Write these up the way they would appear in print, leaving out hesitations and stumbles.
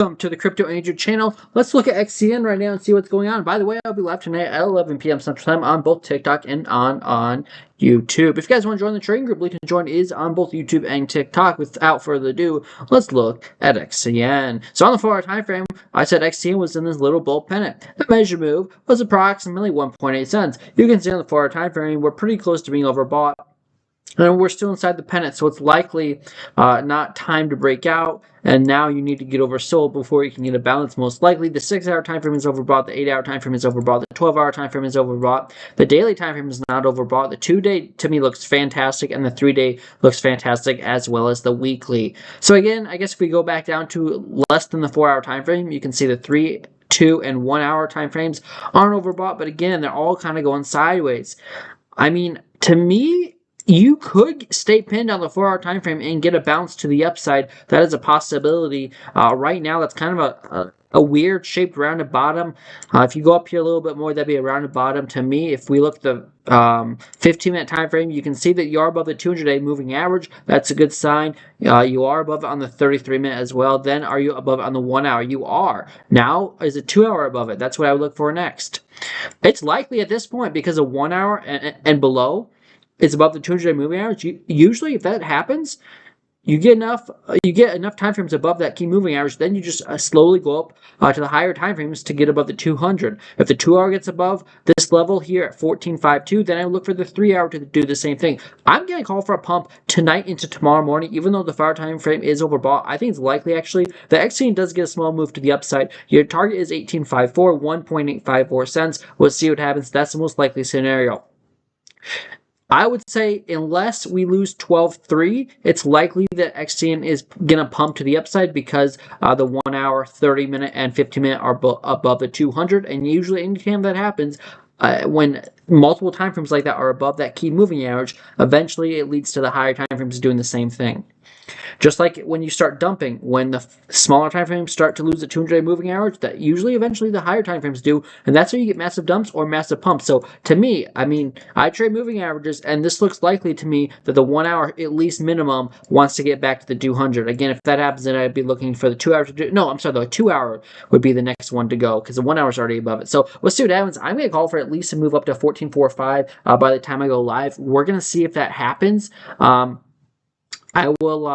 Welcome to the Crypto Angel channel. Let's look at XCN right now and see what's going on. By the way, I'll be live tonight at 11 p.m. Central Time on both TikTok and on YouTube. If you guys want to join the trading group, link to join is on both YouTube and TikTok. Without further ado, let's look at XCN. So on the 4-hour time frame, I said XCN was in this little bull pennant. The measure move was approximately 1.8 cents. You can see on the 4-hour time frame, we're pretty close to being overbought. And we're still inside the pennant, so it's likely not time to break out. And now you need to get oversold before you can get a balance. Most likely, the 6-hour time frame is overbought. The 8-hour time frame is overbought. The 12-hour time frame is overbought. The daily time frame is not overbought. The 2-day to me looks fantastic, and the 3-day looks fantastic, as well as the weekly. So again, I guess if we go back down to less than the 4-hour time frame, you can see the 3, 2, and 1-hour time frames aren't overbought. But again, they're all kind of going sideways. I mean, to me, you could stay pinned on the 4-hour time frame and get a bounce to the upside. That is a possibility. Right now, that's kind of a weird shaped rounded bottom. If you go up here a little bit more, that'd be a rounded bottom to me. If we look at the 15-minute time frame, you can see that you are above the 200-day moving average. That's a good sign. You are above it on the 33-minute as well. Then are you above it on the 1-hour? You are. Now is a 2-hour above it. That's what I would look for next. It's likely at this point, because of 1-hour and below, it's above the 200-day moving average. Usually, if that happens, you get enough time frames above that key moving average. Then you just slowly go up to the higher time frames to get above the 200. If the 2-hour gets above this level here at 14.52, then I look for the 3-hour to do the same thing. I'm going to call for a pump tonight into tomorrow morning, even though the 4-hour time frame is overbought. I think it's likely actually the XCN does get a small move to the upside. Your target is 18.54, 1.854 cents. We'll see what happens. That's the most likely scenario. I would say unless we lose 12.3, it's likely that XCN is going to pump to the upside, because the 1-hour, 30-minute, and 15-minute are above the 200. And usually anytime that happens, when multiple time frames like that are above that key moving average, eventually it leads to the higher time frames doing the same thing. Just like when you start dumping, when the smaller time frames start to lose the 200-day moving average, that usually eventually the higher time frames do, and that's when you get massive dumps or massive pumps. So to me, I mean, I trade moving averages, and this looks likely to me that the 1-hour, at least minimum, wants to get back to the 200. Again, if that happens, then I'd be looking for the 2-hour to do. No, I'm sorry, the 2-hour would be the next one to go, because the 1-hour is already above it. So we'll see what happens. I'm going to call for at least a move up to 14.45 by the time I go live. We're going to see if that happens. I will.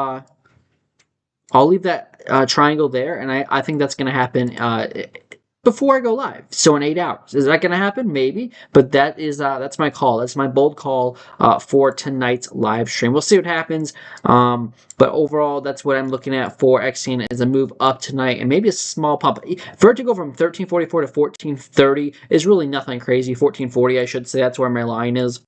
I'll leave that triangle there, and I think that's going to happen before I go live. So in 8 hours, is that going to happen? Maybe, but that is that's my call. That's my bold call for tonight's live stream. We'll see what happens. But overall, that's what I'm looking at for XCN as a move up tonight, and maybe a small pump. For it to go from 13.44 to 14.30 is really nothing crazy. 14.40, I should say. That's where my line is.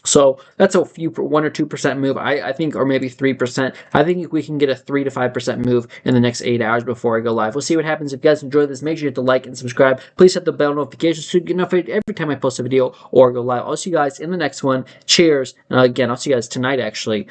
So that's a 1 or 2% move, I think, or maybe 3%. I think we can get a 3 to 5% move in the next 8 hours before I go live. We'll see what happens. If you guys enjoyed this, make sure you hit the like and subscribe. Please hit the bell notifications so you get notified every time I post a video or go live. I'll see you guys in the next one. Cheers. And again, I'll see you guys tonight, actually.